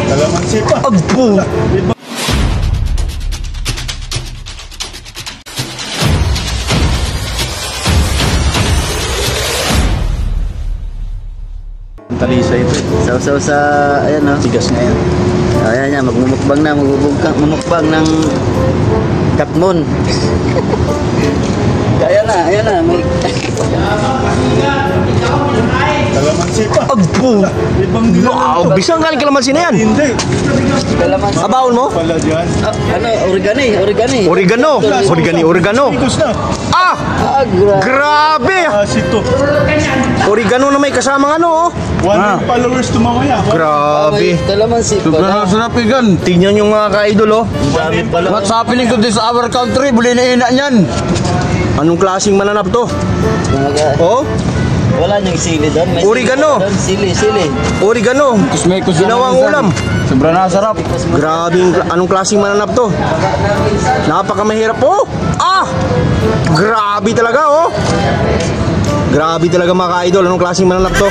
Kalamansi pa. Agpo. Talisa ito. Sausaw sa, ayan o. Tigas nga yan. Ayan yan, magmumukbang na, mamukbang ng katmon. Ayan na, may... Kalamansi pa. Agpo. Ibang nila. Wow, bisang galing kalamansi na yan. Hindi. Kalamansi. Abawon mo? Pala dyan. Oregano. Tigas na. Ah! Grabe! Sito. Oregano na may kasamang ano, oh. 100 followers to mamaya. Grabe. Kalamansi pala. Sarap yan. Tingnan yung mga ka-idol, oh. Dami pala. What's happening to this our country? Buli na ina niyan. Anong klaseng mananap to? Oh? Wala niyang sili doon. May Oregano. Sili. Oregano. Kusmekos Ginawang ulam. Sobrang nasarap. Grabe, anong klaseng mananap to? Napakamahirap, oh. Ah! Grabe talaga, oh. Grabe talaga mga ka-idol. Anong klaseng mananap to?